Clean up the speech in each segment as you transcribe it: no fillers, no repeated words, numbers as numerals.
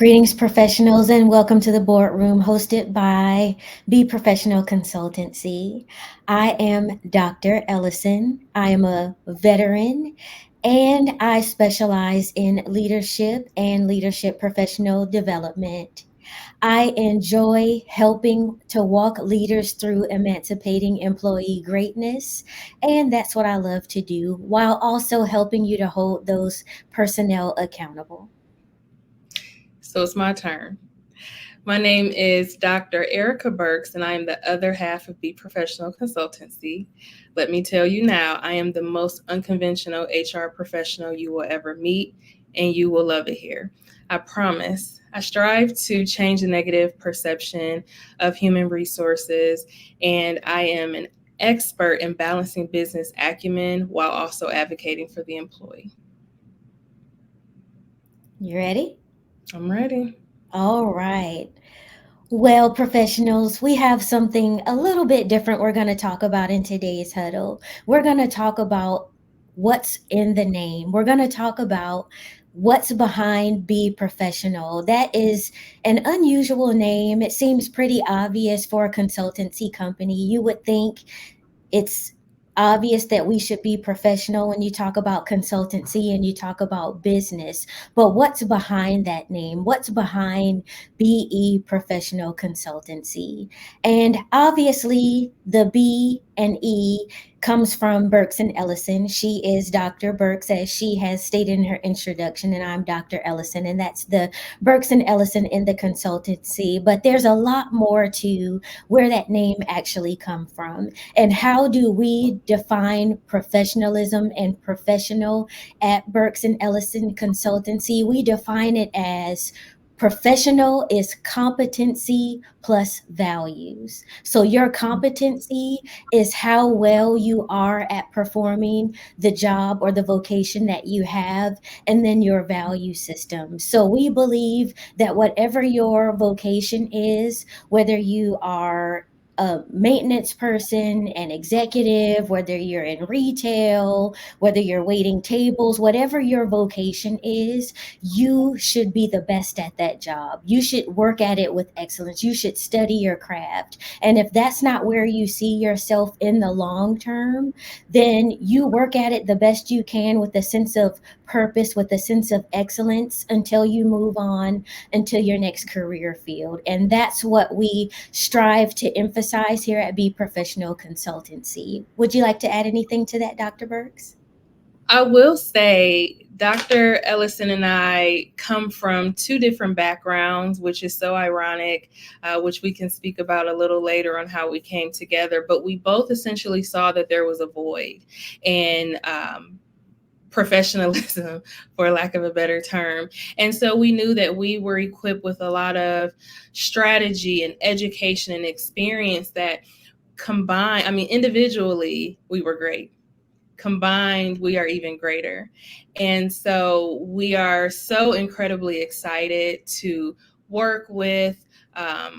Greetings, professionals, and welcome to the boardroom hosted by Be Professional Consultancy. I am Dr. Ellison. I am a veteran and I specialize in leadership and leadership professional development. I enjoy helping to walk leaders through emancipating employee greatness, and that's what I love to do while also helping you to hold those personnel accountable. So it's my turn. My name is Dr. Erica Burks, and I am the other half of Be Professional Consultancy. Let me tell you now, I am the most unconventional HR professional you will ever meet, and you will love it here. I promise. I strive to change the negative perception of human resources, and I am an expert in balancing business acumen while also advocating for the employee. You ready? I'm ready. All right. Well, professionals, we have something a little bit different we're going to talk about in today's huddle. We're going to talk about what's in the name. We're going to talk about what's behind Be Professional. That is an unusual name. It seems pretty obvious for a consultancy company. You would think it's obvious that we should be professional when you talk about consultancy and you talk about business. But what's behind that name? What's behind BE Professional Consultancy? And obviously, the B and E comes from Burks and Ellison. She is Dr. Burks, as she has stated in her introduction, and I'm Dr. Ellison, and that's the Burks and Ellison in the consultancy. But there's a lot more to where that name actually come from. And how do we define professionalism and professional at Burks and Ellison Consultancy? We define it as professional is competency plus values. So your competency is how well you are at performing the job or the vocation that you have, and then your value system. So we believe that whatever your vocation is, whether you are a maintenance person, an executive, whether you're in retail, whether you're waiting tables, whatever your vocation is, you should be the best at that job. You should work at it with excellence. You should study your craft. And if that's not where you see yourself in the long term, then you work at it the best you can with a sense of purpose, with a sense of excellence until you move on into your next career field. And that's what we strive to emphasize here at Be Professional Consultancy. Would you like to add anything to that, Dr. Burks? I will say Dr. Ellison and I come from two different backgrounds, which is so ironic, which we can speak about a little later on how we came together. But we both essentially saw that there was a void in professionalism, for lack of a better term. And so we knew that we were equipped with a lot of strategy and education and experience that combined, I mean, individually, we were great. Combined, we are even greater. And so we are so incredibly excited to work with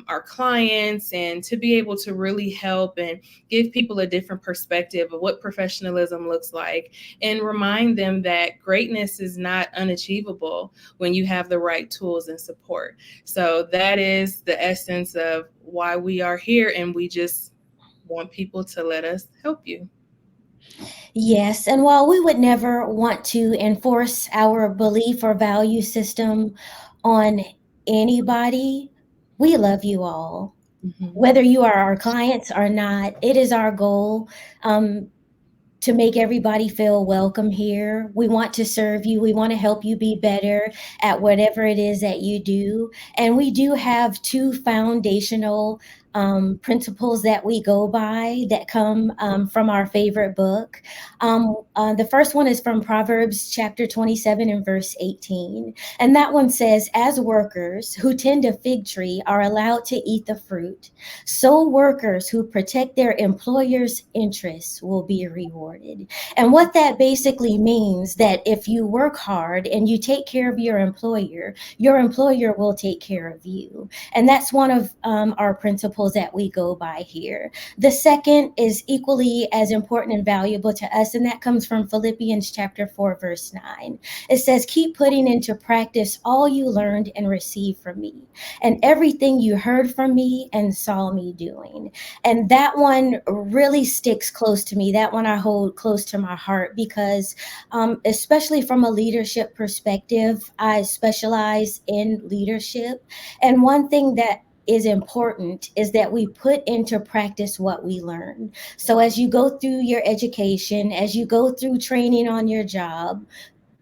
our clients and to be able to really help and give people a different perspective of what professionalism looks like and remind them that greatness is not unachievable when you have the right tools and support. So that is the essence of why we are here, and we just want people to let us help you. Yes, and while we would never want to enforce our belief or value system on anybody, we love you all. Mhm. Whether you are our clients or not, it is our goal um, to make everybody feel welcome here. We want to serve you. We want to help you be better at whatever it is that you do. And we do have two foundational principles that we go by that come from our favorite book. The first one is from Proverbs chapter 27 and verse 18. And that one says, as workers who tend a fig tree are allowed to eat the fruit, so workers who protect their employer's interests will be rewarded. And what that basically means that if you work hard and you take care of your employer will take care of you. And that's one of our principles principles that we go by here. The second is equally as important and valuable to us, and that comes from Philippians chapter 4, verse 9. It says, keep putting into practice all you learned and received from me, and everything you heard from me and saw me doing. And that one really sticks close to me. That one I hold close to my heart because, especially from a leadership perspective, I specialize in leadership. And one thing that is important is that we put into practice what we learn. So as you go through your education, as you go through training on your job,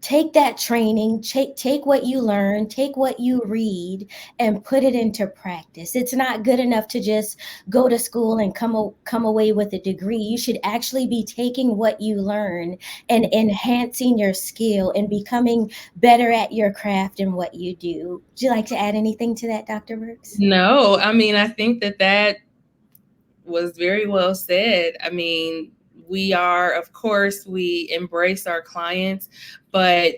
take that training, take what you learn, take what you read, and put it into practice. It's not good enough to just go to school and come away with a degree. You should actually be taking what you learn and enhancing your skill and becoming better at your craft and what you do. Would you like to add anything to that, Dr. Brooks? No, I mean, I think that that was very well said. I mean, we are, of course, we embrace our clients, but,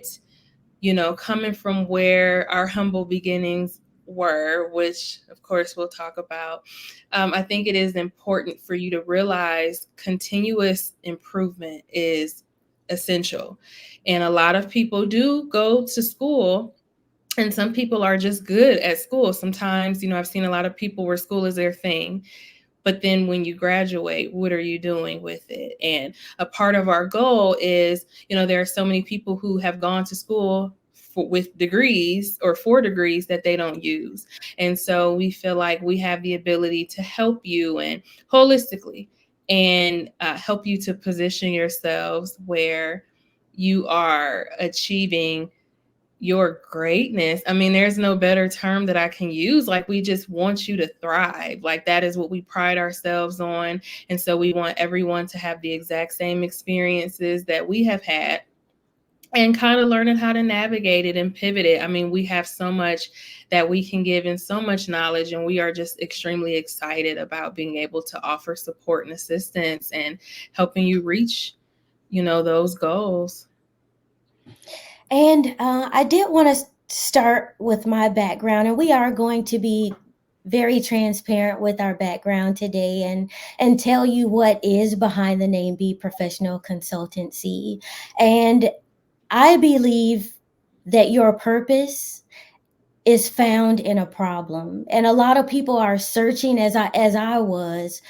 you know, coming from where our humble beginnings were, which of course we'll talk about, I think it is important for you to realize continuous improvement is essential. And a lot of people do go to school, and some people are just good at school. Sometimes, you know, I've seen a lot of people where school is their thing, but then when you graduate, what are you doing with it? And a part of our goal is, you know, there are so many people who have gone to school with degrees or 4 degrees that they don't use. And so we feel like we have the ability to help you and holistically and help you to position yourselves where you are achieving your greatness. I mean, there's no better term that I can use. Like, we just want you to thrive. Like, that is what we pride ourselves on. And so we want everyone to have the exact same experiences that we have had and kind of learning how to navigate it and pivot it. I mean, we have so much that we can give and so much knowledge, and we are just extremely excited about being able to offer support and assistance and helping you reach, you know, those goals. And I did want to start with my background, and we are going to be very transparent with our background today and tell you what is behind the name Be Professional Consultancy. And I believe that your purpose is found in a problem. And a lot of people are searching as I was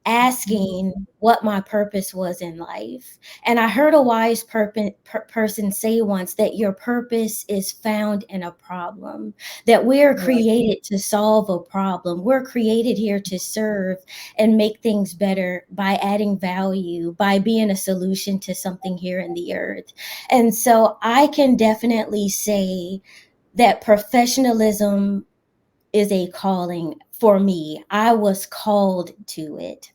asking what my purpose was in life. And I heard a wise person say once that your purpose is found in a problem, that we're created to solve a problem. We're created here to serve and make things better by adding value, by being a solution to something here in the earth. And so I can definitely say that professionalism is a calling for me. I was called to it.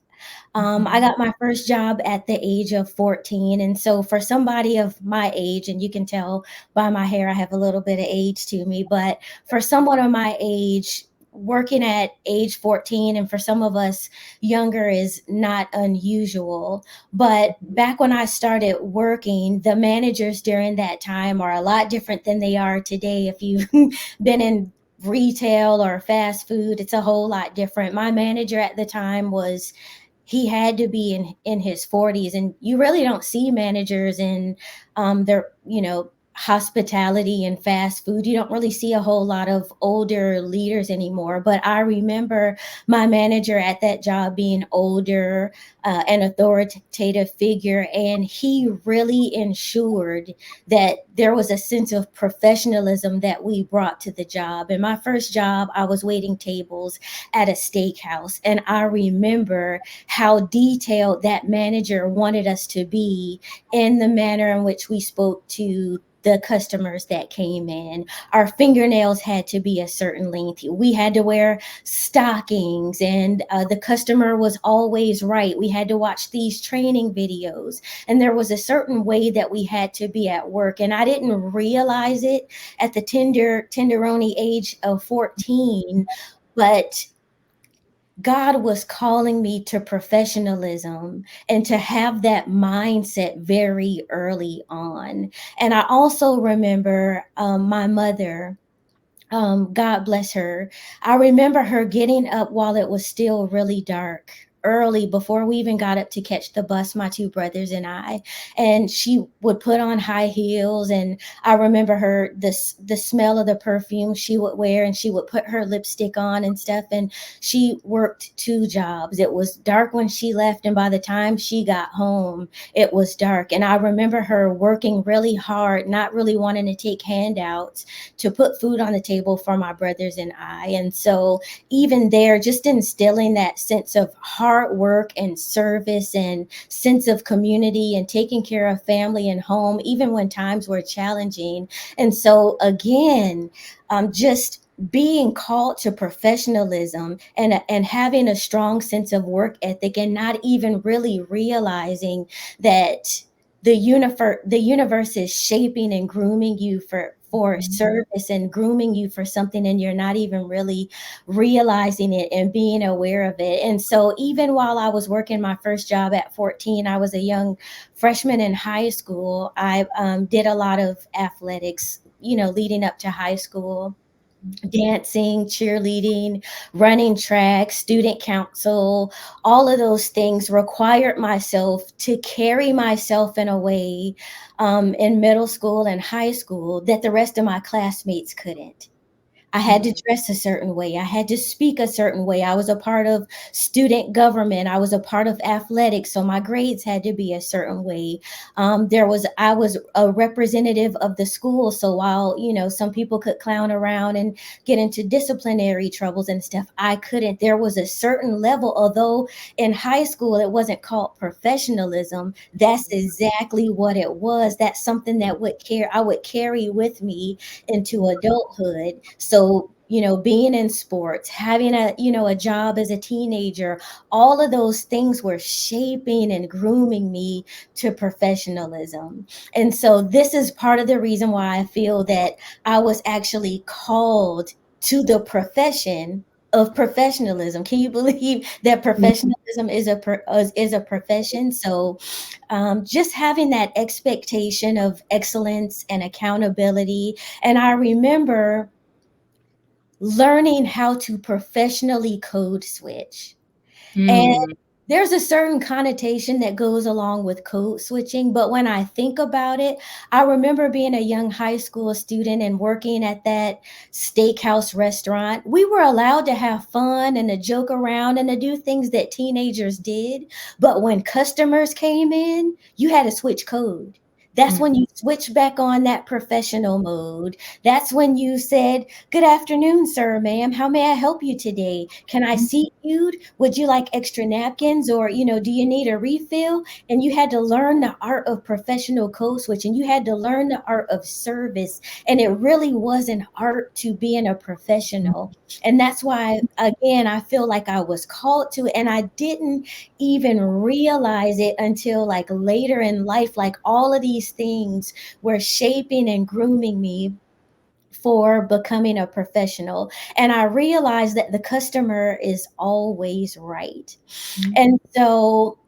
I got my first job at the age of 14. And so, for somebody of my age, and you can tell by my hair, I have a little bit of age to me, but for someone of my age, working at age 14, and for some of us younger, is not unusual. But back when I started working, the managers during that time are a lot different than they are today. If you've been in retail or fast food, it's a whole lot different. My manager at the time was he had to be in his 40s, and you really don't see managers in their hospitality and fast food. You don't really see a whole lot of older leaders anymore. But I remember my manager at that job being older, an authoritative figure, and he really ensured that there was a sense of professionalism that we brought to the job. And my first job, I was waiting tables at a steakhouse, and I remember how detailed that manager wanted us to be in the manner in which we spoke to the customers that came in. Our fingernails had to be a certain length. We had to wear stockings, and the customer was always right. We had to watch these training videos, and there was a certain way that we had to be at work. And I didn't realize it at the tenderoni age of 14, but God was calling me to professionalism and to have that mindset very early on. And I also remember my mother. God bless her. I remember her getting up while it was still really dark, early before we even got up to catch the bus, my two brothers and I. And she would put on high heels, and I remember her the smell of the perfume she would wear, and she would put her lipstick on and stuff. And she worked two jobs. It was dark when she left, and by the time she got home, it was dark. And I remember her working really hard, not really wanting to take handouts to put food on the table for my brothers and I. And so, even there, just instilling that sense of hard work and service and sense of community and taking care of family and home, even when times were challenging. And so, again, just being called to professionalism and having a strong sense of work ethic and not even really realizing that the universe is shaping and grooming you for service and grooming you for something, and you're not even really realizing it and being aware of it. And so, even while I was working my first job at 14, I was a young freshman in high school. I did a lot of athletics, leading up to high school: dancing, cheerleading, running track, student council. All of those things required myself to carry myself in a way, in middle school and high school, that the rest of my classmates couldn't. I had to dress a certain way. I had to speak a certain way. I was a part of student government. I was a part of athletics, so my grades had to be a certain way. I was a representative of the school, so while some people could clown around and get into disciplinary troubles and stuff, I couldn't. There was a certain level, although in high school it wasn't called professionalism. That's exactly what it was. That's something that I would carry with me into adulthood. So, being in sports, having a job as a teenager, all of those things were shaping and grooming me to professionalism. And so this is part of the reason why I feel that I was actually called to the profession of professionalism. Can you believe that professionalism is a profession? So, just having that expectation of excellence and accountability. And I remember learning how to professionally code switch. And Mm, there's a certain connotation that goes along with code switching, but when I think about it, I remember being a young high school student and working at that steakhouse restaurant. We were allowed to have fun and to joke around and to do things that teenagers did, but when customers came in, you had to switch code. That's mm, when you switch back on that professional mode. That's when you said, "Good afternoon, sir, ma'am. How may I help you today? Can I seat you? Would you like extra napkins, or do you need a refill?" And you had to learn the art of professional code switching. You had to learn the art of service, and it really was an art to being a professional. And that's why, again, I feel like I was called to it, and I didn't even realize it until like later in life. Like, all of these things were shaping and grooming me for becoming a professional. And I realized that the customer is always right. And so,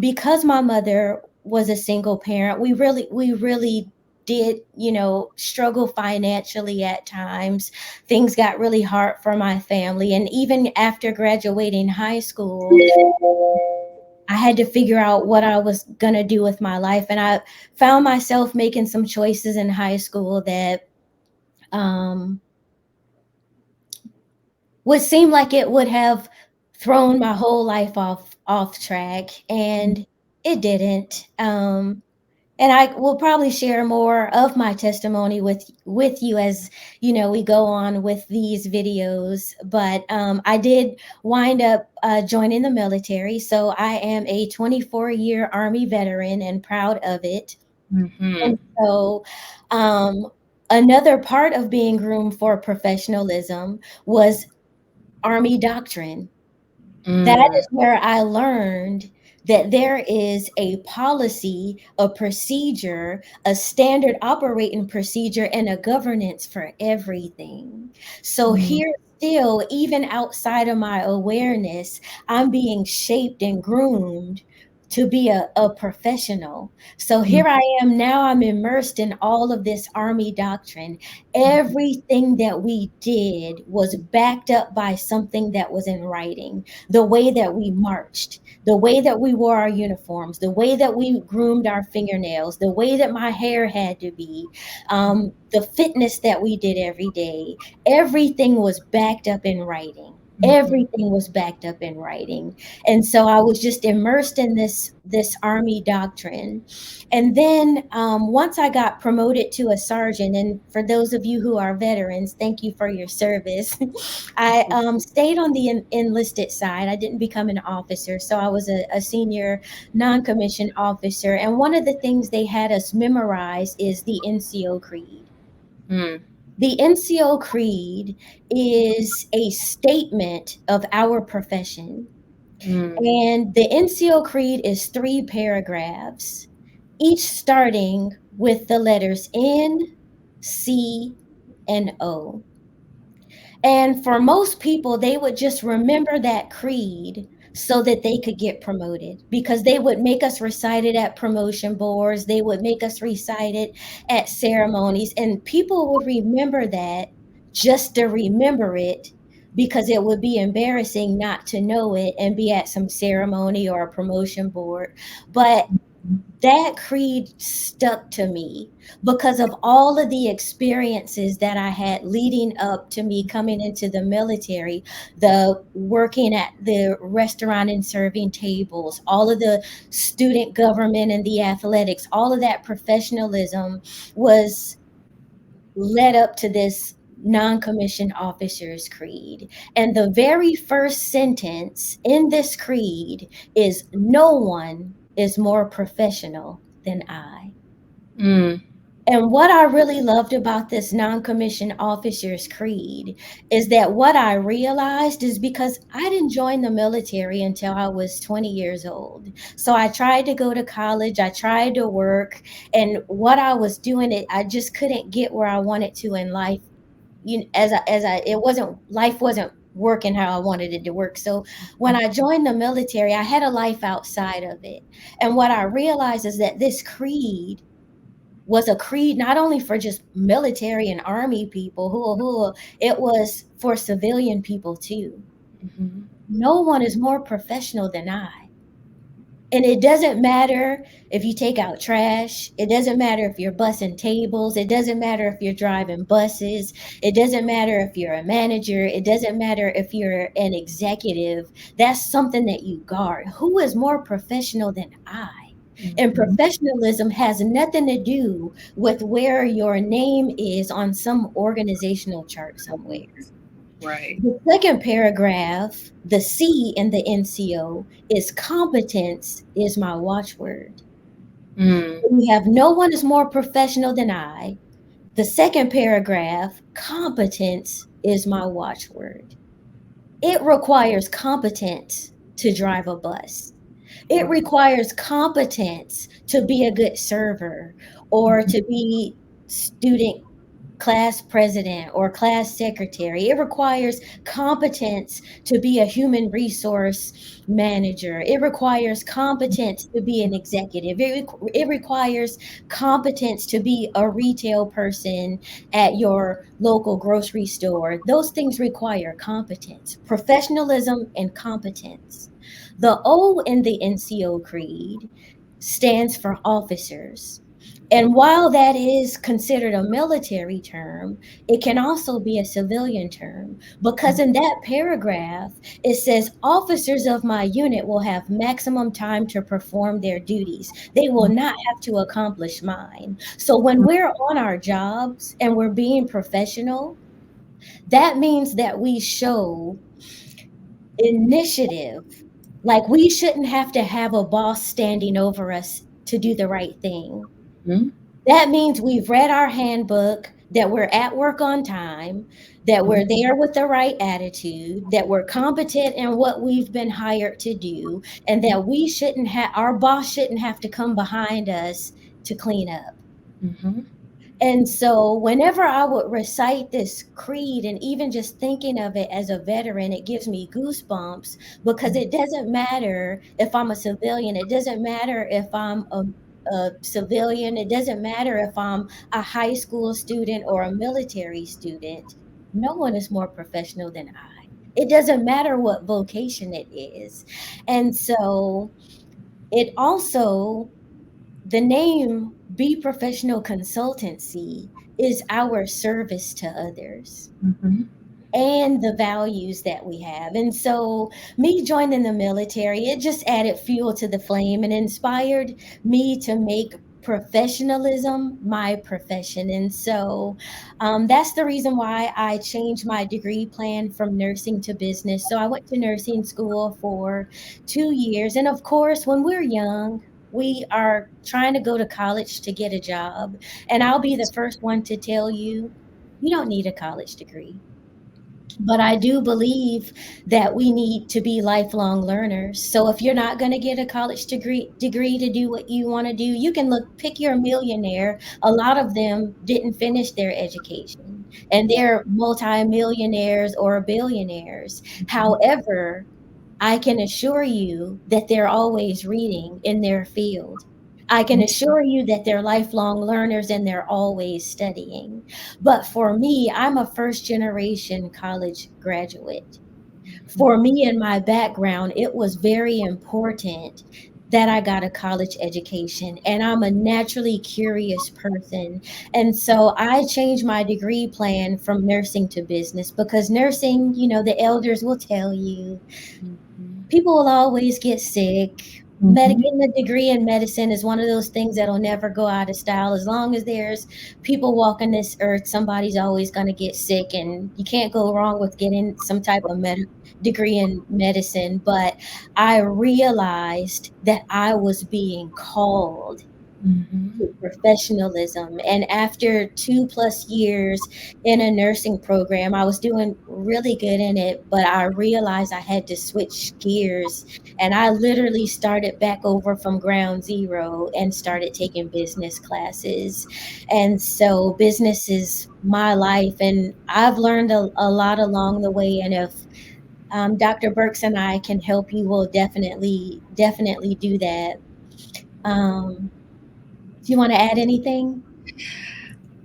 because my mother was a single parent, we really did, struggle financially at times. Things got really hard for my family. And even after graduating high school, I had to figure out what I was going to do with my life. And I found myself making some choices in high school that, um, would seem like it would have thrown my whole life off track, and it didn't. And I will probably share more of my testimony with you as we go on with these videos. But I did wind up joining the military, so I am a 24-year Army veteran and proud of it. And mhm, so, another part of being groomed for professionalism was Army doctrine. That mm, is where I learned that there is a policy, a procedure, a standard operating procedure, and a governance for everything. So mm, here still, even outside of my awareness, I'm being shaped and groomed to be a professional. So Mm, here I am now, I'm immersed in all of this Army doctrine. Everything that we did was backed up by something that was in writing. The way that we marched, the way that we wore our uniforms, the way that we groomed our fingernails, the way that my hair had to be, the fitness that we did every day, everything was backed up in writing. mhm, Everything was backed up in writing. And so I was just immersed in this Army doctrine. And then once I got promoted to a sergeant, and for those of you who are veterans, thank you for your service. I stayed on the enlisted side. I didn't become an officer, so I was a senior non-commissioned officer. And one of the things they had us memorize is the NCO Creed. mm, The NCO Creed is a statement of our profession, mm, and the NCO Creed is 3 paragraphs, each starting with the letters N, C, and O. And for most people, they would just remember that creed so that they could get promoted, because they would make us recite it at promotion boards. They would make us recite it at ceremonies, and people would remember that just to remember it, because it would be embarrassing not to know it and be at some ceremony or a promotion board. But that creed stuck to me because of all of the experiences that I had leading up to me coming into the military, the working at the restaurant and serving tables, all of the student government and the athletics, all of that professionalism was led up to this non-commissioned officer's creed. And the very first sentence in this creed is, no one is more professional than I. mm, And what I really loved about this non-commissioned officer's creed is that what I realized is, because I didn't join the military until I was 20 years old. So I tried to go to college, I tried to work, and what I was doing, I just couldn't get where I wanted to in life. It wasn't, life wasn't working how I wanted it to work. So when I joined the military, I had a life outside of it. And what I realized is that this creed was a creed not only for just military and army people, it was for civilian people too. mhm, No one is more professional than I. And it doesn't matter if you take out trash. It doesn't matter if you're bussing tables. It doesn't matter if you're driving buses. It doesn't matter if you're a manager. It doesn't matter if you're an executive. That's something that you guard. Who is more professional than I? And mhm. professionalism has nothing to do with where your name is on some organizational chart somewhere. Right. The second paragraph, the C in the NCO, is competence is my watchword. Mm, We have, no one is more professional than I. The second paragraph, competence is my watchword. It requires competence to drive a bus. It right. requires competence to be a good server or to be student class president or class secretary. It requires competence to be a human resource manager. It requires competence to be an executive. It requires competence to be a retail person at your local grocery store. Those things require competence, professionalism, and competence. The O in the NCO Creed stands for officers. And while that is considered a military term, it can also be a civilian term, because in that paragraph, it says officers of my unit will have maximum time to perform their duties. They will not have to accomplish mine. So when we're on our jobs and we're being professional, that means that we show initiative. Like, we shouldn't have to have a boss standing over us to do the right thing. Mhm, That means we've read our handbook, that we're at work on time, that we're there with the right attitude, that we're competent in what we've been hired to do, and that we shouldn't have, our boss shouldn't have to come behind us to clean up. mhm, And so, whenever I would recite this creed, and even just thinking of it as a veteran, it gives me goosebumps because it doesn't matter if I'm a civilian, it doesn't matter if I'm a civilian, it doesn't matter if I'm a high school student or a military student. No one is more professional than I. It doesn't matter what vocation it is. And so, it also the name Be Professional Consultancy is our service to others Mm-hmm. and the values that we have. And so, me joining the military, it just added fuel to the flame and inspired me to make professionalism my profession. And so, that's the reason why I changed my degree plan from nursing to business. So, I went to nursing school for 2 years. And of course, when we're young, we are trying to go to college to get a job. And I'll be the first one to tell you, you don't need a college degree. But I do believe that we need to be lifelong learners. So if you're not going to get a college degree to do what you want to do, you can pick your millionaire. A lot of them didn't finish their education and they're multimillionaires or billionaires. However, I can assure you that they're always reading in their field. I can assure you that they're lifelong learners and they're always studying. But for me, I'm a first generation college graduate. For me and my background, it was very important that I got a college education, and I'm a naturally curious person. And so I changed my degree plan from nursing to business because nursing, the elders will tell you, people will always get sick. Mm-hmm. Getting a degree in medicine is one of those things that'll never go out of style. As long as there's people walking this earth, somebody's always going to get sick, and you can't go wrong with getting some type of degree in medicine. But I realized that I was being called to Mm-hmm. professionalism. And after 2+ years in a nursing program, I was doing really good in it, but I realized I had to switch gears. And I literally started back over from ground zero and started taking business classes. And so business is my life. And I've learned a lot along the way. And if Dr. Burks and I can help you, we'll definitely do that. Um, do you want to add anything?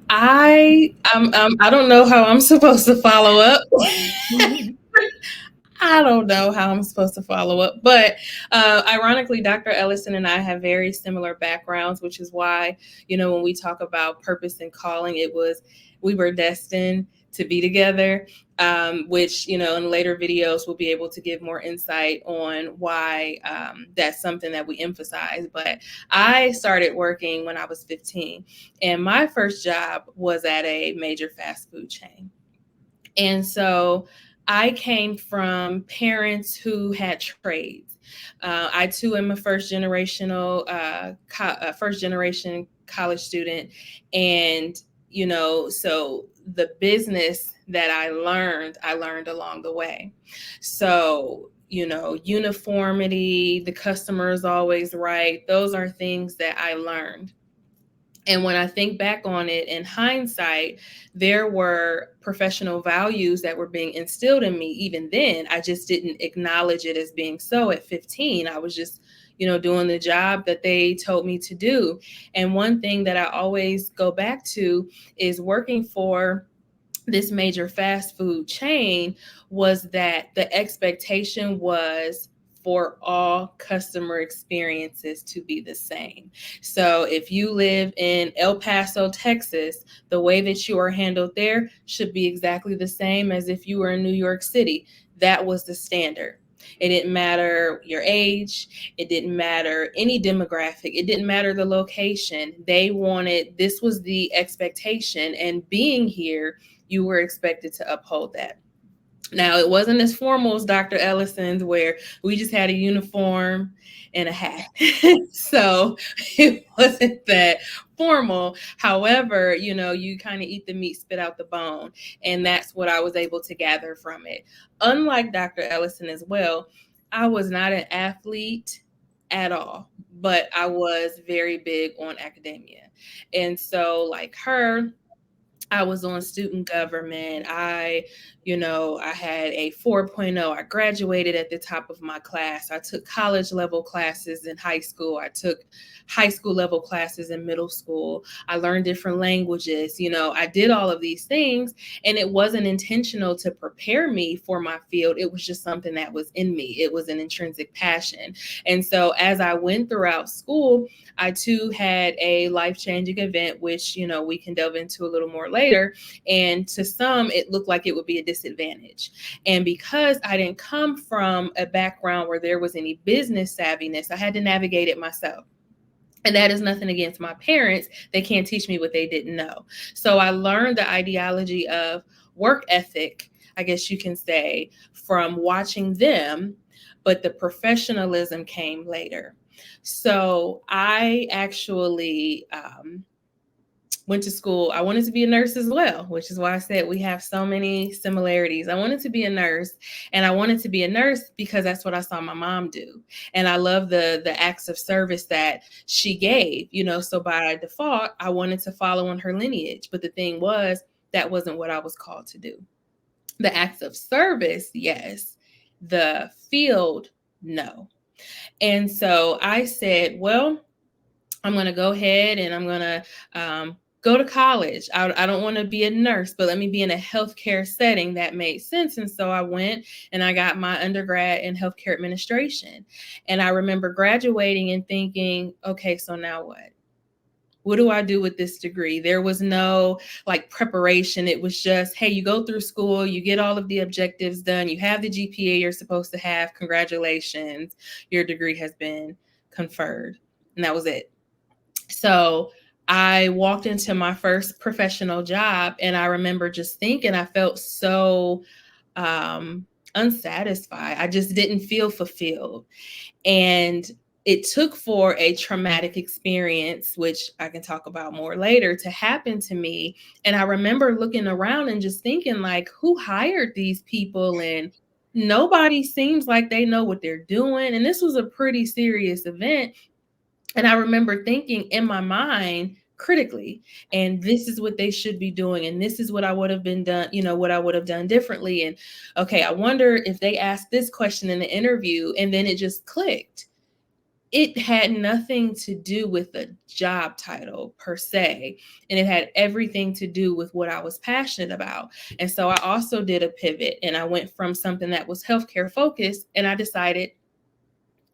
I don't know how I'm supposed to follow up. Mhm. I don't know how I'm supposed to follow up. But ironically, Dr. Ellison and I have very similar backgrounds, which is why, when we talk about purpose and calling, we were destined to be together, which, in later videos, we'll be able to give more insight on why that's something that we emphasize. But I started working when I was 15, and my first job was at a major fast food chain. And so I came from parents who had trades. I too am a first generation college student, and so the business that I learned along the way. So uniformity, the customer is always right. Those are things that I learned. And when I think back on it in hindsight, there were professional values that were being instilled in me even then. I just didn't acknowledge it as being so at 15. I was just, doing the job that they told me to do. And one thing that I always go back to is working for this major fast food chain was that the expectation was for all customer experiences to be the same. So if you live in El Paso, Texas, the way that you are handled there should be exactly the same as if you were in New York City. That was the standard. It didn't matter your age. It didn't matter any demographic. It didn't matter the location. This was the expectation. And being here, you were expected to uphold that. Now, it wasn't as formal as Dr. Ellison's, where we just had a uniform and a hat. So it wasn't that formal. However, you kind of eat the meat, spit out the bone. And that's what I was able to gather from it. Unlike Dr. Ellison as well, I was not an athlete at all, but I was very big on academia. And so, like her, I was on student government. I had a 4.0. I graduated at the top of my class. I took college level classes in high school. I took high school level classes in middle school. I learned different languages. I did all of these things, and it wasn't intentional to prepare me for my field. It was just something that was in me. It was an intrinsic passion. And so as I went throughout school, I too had a life changing event, which, we can delve into a little more later. And to some, it looked like it would be a disadvantage. And because I didn't come from a background where there was any business savviness, I had to navigate it myself. And that is nothing against my parents. They can't teach me what they didn't know. So I learned the ideology of work ethic, I guess you can say, from watching them, but the professionalism came later. So I actually went to school. I wanted to be a nurse as well, which is why I said we have so many similarities. I wanted to be a nurse, and I wanted to be a nurse because that's what I saw my mom do. And I love the acts of service that she gave, so by default, I wanted to follow in her lineage. But the thing was, that wasn't what I was called to do. The acts of service, yes. The field, no. And so I said, well, I'm going to go ahead and I'm going to go to college. I don't want to be a nurse, but let me be in a healthcare setting. That made sense. And so I went and I got my undergrad in healthcare administration. And I remember graduating and thinking, okay, so now what? What do I do with this degree? There was no like preparation. It was just, hey, you go through school, you get all of the objectives done, you have the GPA you're supposed to have. Congratulations, your degree has been conferred. And that was it. So I walked into my first professional job, and I remember just thinking I felt so unsatisfied. I just didn't feel fulfilled. And it took for a traumatic experience, which I can talk about more later, to happen to me. And I remember looking around and just thinking, like, who hired these people? And nobody seems like they know what they're doing. And this was a pretty serious event. And I remember thinking in my mind critically, and this is what they should be doing. And this is what I would have been done, what I would have done differently. And okay, I wonder if they asked this question in the interview, and then it just clicked. It had nothing to do with the job title per se, and it had everything to do with what I was passionate about. And so I also did a pivot, and I went from something that was healthcare focused, and I decided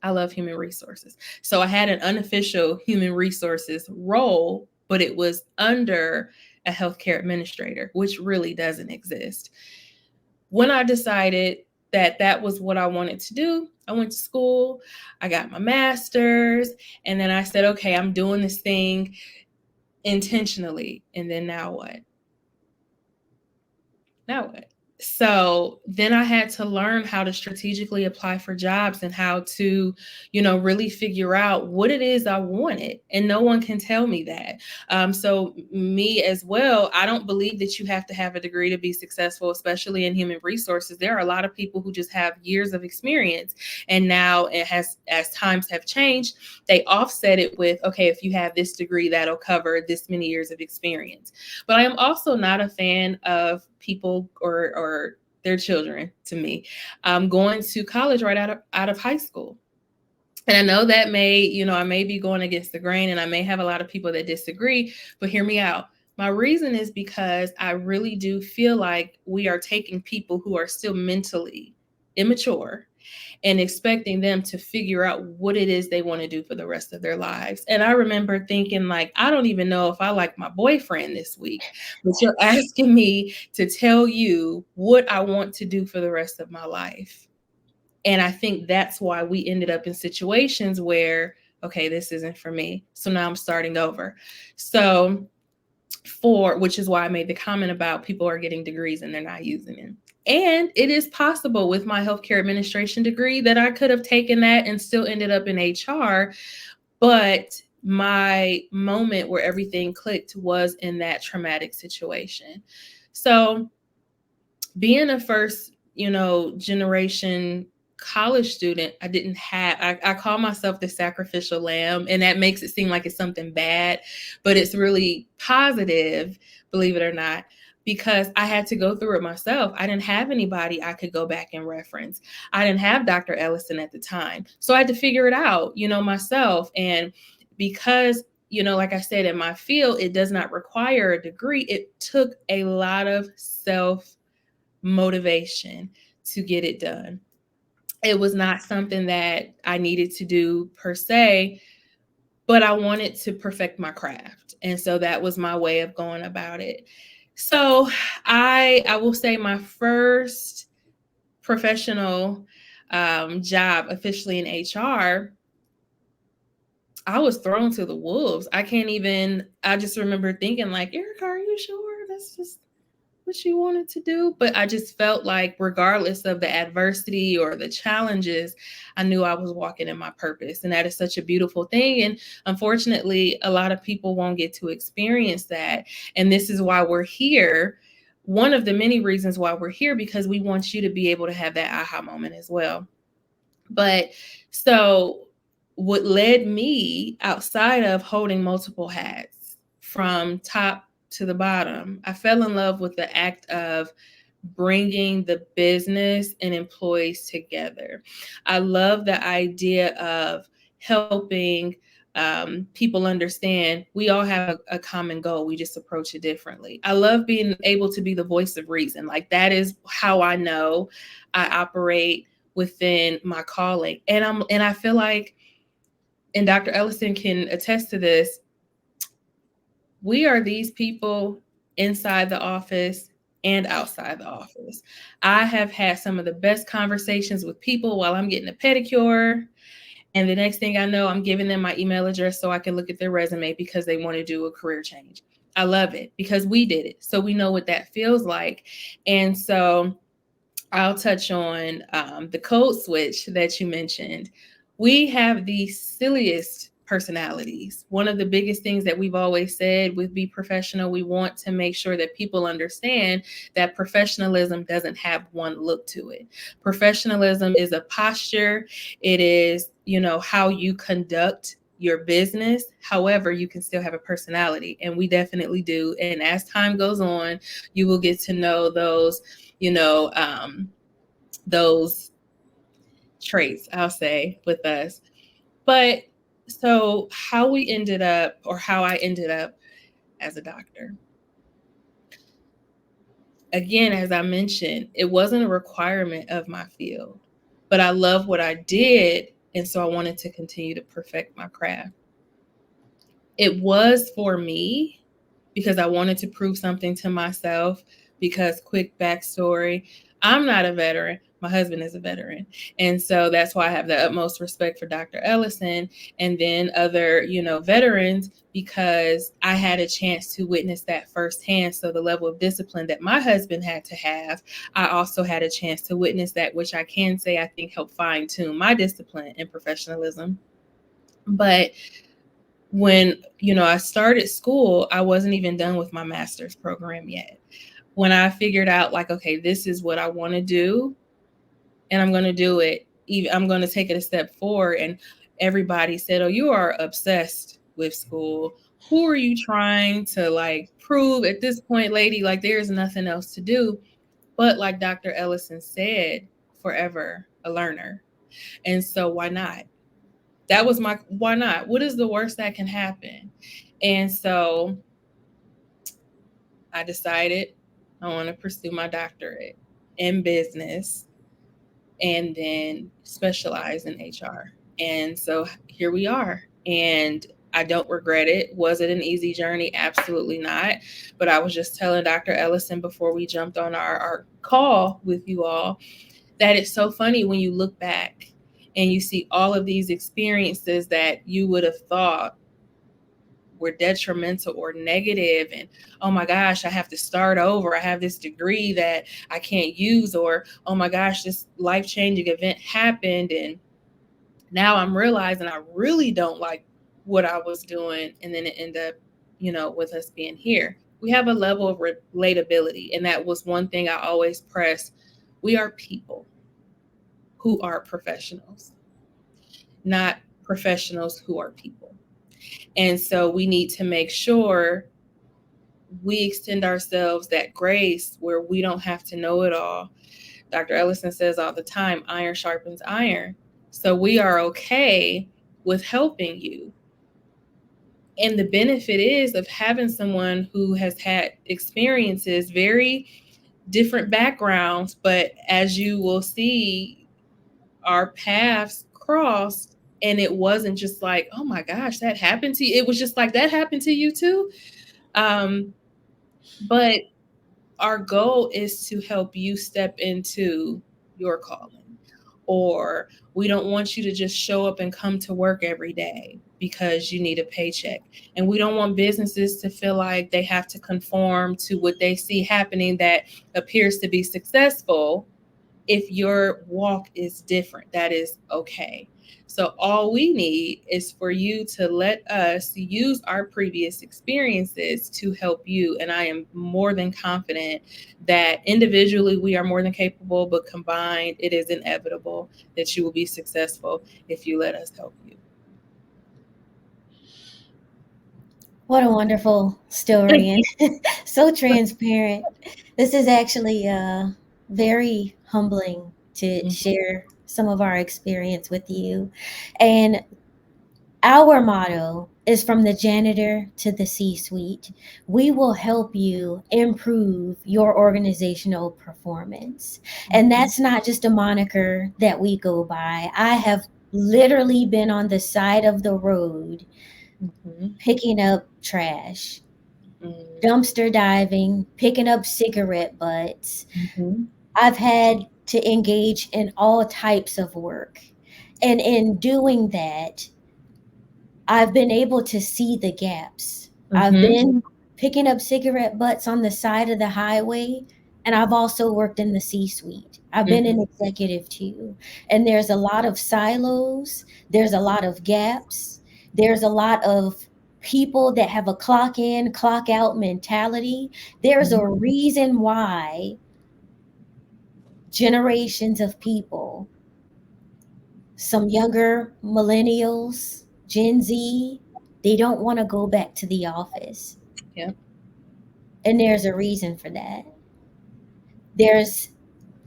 I love human resources. So I had an unofficial human resources role, but it was under a healthcare administrator, which really doesn't exist. When I decided that that was what I wanted to do, I went to school, I got my master's, and then I said, okay, I'm doing this thing intentionally. And then now what? Now what? So then I had to learn how to strategically apply for jobs and how to, really figure out what it is I wanted. And no one can tell me that. So me as well, I don't believe that you have to have a degree to be successful, especially in human resources. There are a lot of people who just have years of experience. And now as times have changed, they offset it with, okay, if you have this degree, that'll cover this many years of experience. But I am also not a fan of people or their children, to me, going to college right out of high school. And I know that I may be going against the grain, and I may have a lot of people that disagree, but hear me out. My reason is because I really do feel like we are taking people who are still mentally immature and expecting them to figure out what it is they want to do for the rest of their lives. And I remember thinking, like, I don't even know if I like my boyfriend this week, but you're asking me to tell you what I want to do for the rest of my life. And I think that's why we ended up in situations where, okay, this isn't for me. So now I'm starting over. So which is why I made the comment about people are getting degrees and they're not using them. And it is possible with my healthcare administration degree that I could have taken that and still ended up in HR. But my moment where everything clicked was in that traumatic situation. So being a first, generation college student, I didn't have, I call myself the sacrificial lamb, and that makes it seem like it's something bad, but it's really positive, believe it or not, because I had to go through it myself. I didn't have anybody I could go back and reference. I didn't have Dr. Ellison at the time. So I had to figure it out, myself. And because, like I said, in my field, it does not require a degree, it took a lot of self motivation to get it done. It was not something that I needed to do per se, but I wanted to perfect my craft. And so that was my way of going about it. So I will say my first professional job officially in HR, I was thrown to the wolves. I just remember thinking like, Erica, are you sure that's just what you wanted to do? But I just felt like regardless of the adversity or the challenges, I knew I was walking in my purpose. And that is such a beautiful thing. And unfortunately, a lot of people won't get to experience that. And this is why we're here. One of the many reasons why we're here, because we want you to be able to have that aha moment as well. But so what led me outside of holding multiple hats from top to the bottom, I fell in love with the act of bringing the business and employees together. I love the idea of helping people understand we all have a common goal. We just approach it differently. I love being able to be the voice of reason. Like that is how I know I operate within my calling. And I feel like, and Dr. Ellison can attest to this, we are these people inside the office and outside the office. I have had some of the best conversations with people while I'm getting a pedicure. And the next thing I know, I'm giving them my email address so I can look at their resume because they want to do a career change. I love it because we did it. So we know what that feels like. And so I'll touch on the code switch that you mentioned. We have the silliest personalities. One of the biggest things that we've always said with Be Professional, we want to make sure that people understand that professionalism doesn't have one look to it. Professionalism is a posture, it is, how you conduct your business. However, you can still have a personality, and we definitely do. And as time goes on, you will get to know you know, um, those traits, I'll say, with us. But so, how we ended up, or how I ended up as a doctor, again, as I mentioned, it wasn't a requirement of my field, but I love what I did. And so I wanted to continue to perfect my craft. It was for me because I wanted to prove something to myself. Because, quick backstory, I'm not a veteran. My husband is a veteran. And so that's why I have the utmost respect for Dr. Ellison and then other, veterans, because I had a chance to witness that firsthand. So the level of discipline that my husband had to have, I also had a chance to witness that, which I can say I think helped fine tune my discipline and professionalism. But when I started school, I wasn't even done with my master's program yet. When I figured out like, okay, this is what I want to do and I'm going to do it, I'm going to take it a step forward. And everybody said, oh, you are obsessed with school. Who are you trying to like prove at this point, lady? Like there's nothing else to do. But like Dr. Ellison said, forever a learner. And so why not? That was my why not? What is the worst that can happen? And so I decided I want to pursue my doctorate in business and then specialize in HR. And so here we are. And I don't regret it. Was it an easy journey? Absolutely not. But I was just telling Dr. Ellison before we jumped on our call with you all that it's so funny when you look back and you see all of these experiences that you would have thought were detrimental or negative, and oh my gosh, I have to start over, I have this degree that I can't use, or oh my gosh, this life-changing event happened and now I'm realizing I really don't like what I was doing, and then it ended up with us being here. We have a level of relatability, and that was one thing I always press. We are people. who are professionals, not professionals who are people. And so we need to make sure we extend ourselves that grace where we don't have to know it all. Dr. Ellison says all the time, iron sharpens iron. So we are okay with helping you. And the benefit is of having someone who has had experiences, very different backgrounds, but as you will see, our paths crossed. And it wasn't just like, oh my gosh, that happened to you. It was just like, that happened to you too. But our goal is to help you step into your calling. Or we don't want you to just show up and come to work every day because you need a paycheck. And we don't want businesses to feel like they have to conform to what they see happening that appears to be successful. If your walk is different, that is okay. So all we need is for you to let us use our previous experiences to help you. And I am more than confident that individually we are more than capable, but combined, it is inevitable that you will be successful if you let us help you. What a wonderful story and so transparent. This is actually very humbling to Mhm. share some of our experience with you. And our motto is from the janitor to the C suite. We will help you improve your organizational performance. And Mhm. that's not just a moniker that we go by. I have literally been on the side of the road Mhm. picking up trash, Mhm. dumpster diving, picking up cigarette butts. Mhm. I've had to engage in all types of work. And in doing that, I've been able to see the gaps. I've Mhm. been picking up cigarette butts on the side of the highway, and I've also worked in the C suite. I've been Mhm. an executive too. And there's a lot of silos, there's a lot of gaps, there's a lot of people that have a clock in, clock out mentality. There's a Mhm. reason why generations of people, some younger millennials, Gen Z, they don't want to go back to the office. Yep. And there's a reason for that. There's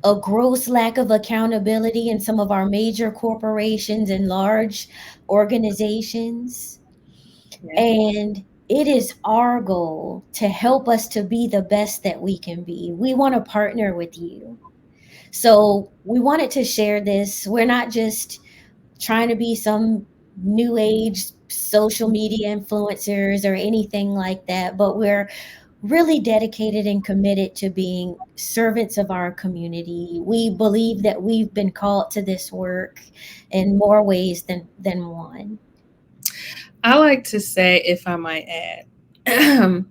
a gross lack of accountability in some of our major corporations and large organizations. Yeah. And it is our goal to help us to be the best that we can be. We want to partner with you. So we wanted to share this. We're not just trying to be some new age social media influencers or anything like that, but we're really dedicated and committed to being servants of our community. We believe that we've been called to this work in more ways than one. I like to say, if I might add,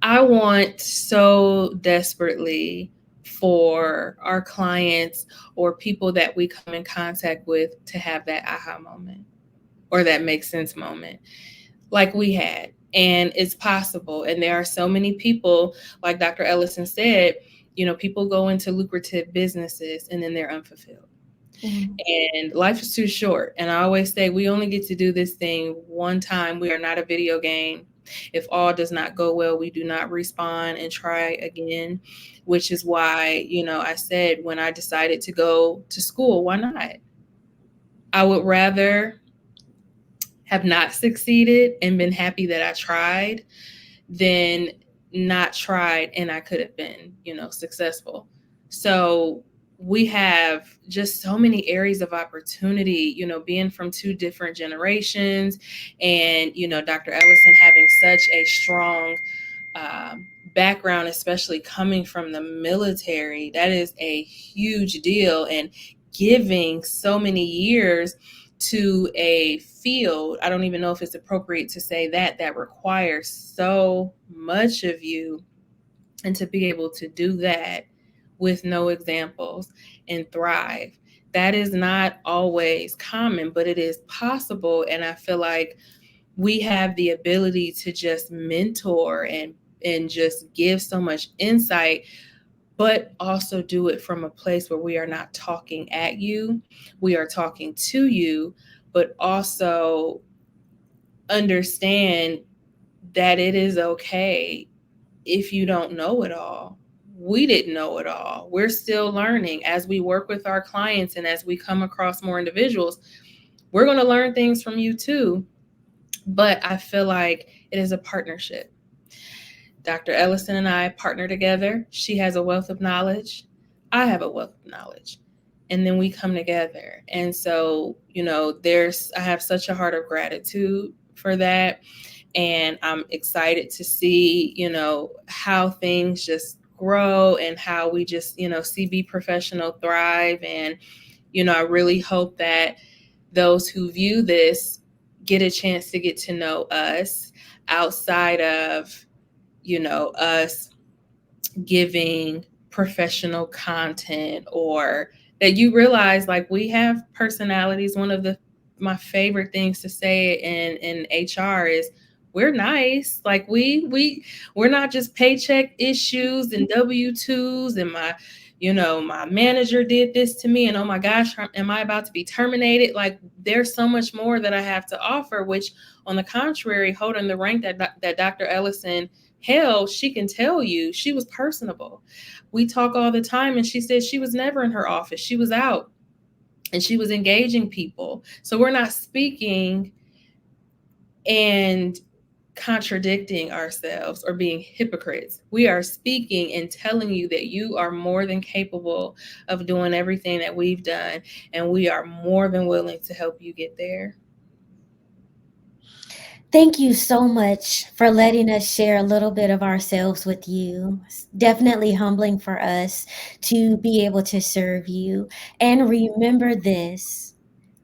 I want so desperately for our clients or people that we come in contact with to have that aha moment or that makes sense moment like we had. And it's possible. And there are so many people, like Dr. Ellison said, people go into lucrative businesses and then they're unfulfilled. Mhm. And life is too short. And I always say we only get to do this thing one time. We are not a video game. If all does not go well, we do not respawn and try again, which is why, I said when I decided to go to school, why not? I would rather have not succeeded and been happy that I tried than not tried and I could have been, successful. So we have just so many areas of opportunity, being from two different generations and, Dr. Ellison having such a strong background, especially coming from the military. That is a huge deal. And giving so many years to a field, I don't even know if it's appropriate to say that requires so much of you, and to be able to do that with no examples and thrive. That is not always common, but it is possible. And I feel like we have the ability to just mentor and just give so much insight but also do it from a place where we are not talking at you, we are talking to you, but also understand that it is okay if you don't know it all. We didn't know it all. We're still learning as we work with our clients and as we come across more individuals. We're going to learn things from you too. But I feel like it is a partnership. Dr. Ellison and I partner together. She has a wealth of knowledge. I have a wealth of knowledge. And then we come together. And so, I have such a heart of gratitude for that. And I'm excited to see, how things just grow and how we just, see Be Professional thrive. And, I really hope that those who view this get a chance to get to know us outside of, us giving professional content, or that you realize like we have personalities. One of the my favorite things to say in HR is we're nice. Like we're not just paycheck issues and W-2s and my manager did this to me and oh my gosh, am I about to be terminated? Like there's so much more that I have to offer, which on the contrary, holding the rank that Dr. Ellison hell, she can tell you she was personable. We talk all the time, and she said she was never in her office. She was out and she was engaging people. So we're not speaking and contradicting ourselves or being hypocrites. We are speaking and telling you that you are more than capable of doing everything that we've done, and we are more than willing to help you get there. Thank you so much for letting us share a little bit of ourselves with you. It's definitely humbling for us to be able to serve you. And remember this: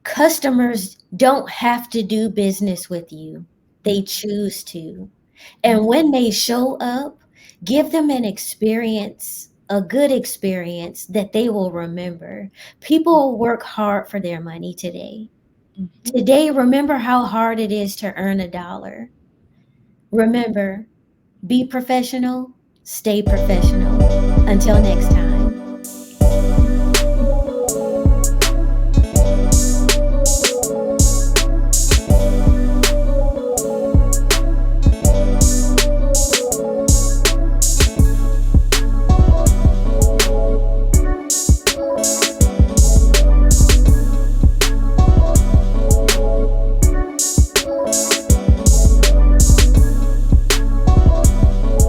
customers don't have to do business with you, they choose to. And when they show up, give them an experience, a good experience that they will remember. People work hard for their money today. Mhm. Today, remember how hard it is to earn a dollar. Remember, be professional, stay professional. Until next time.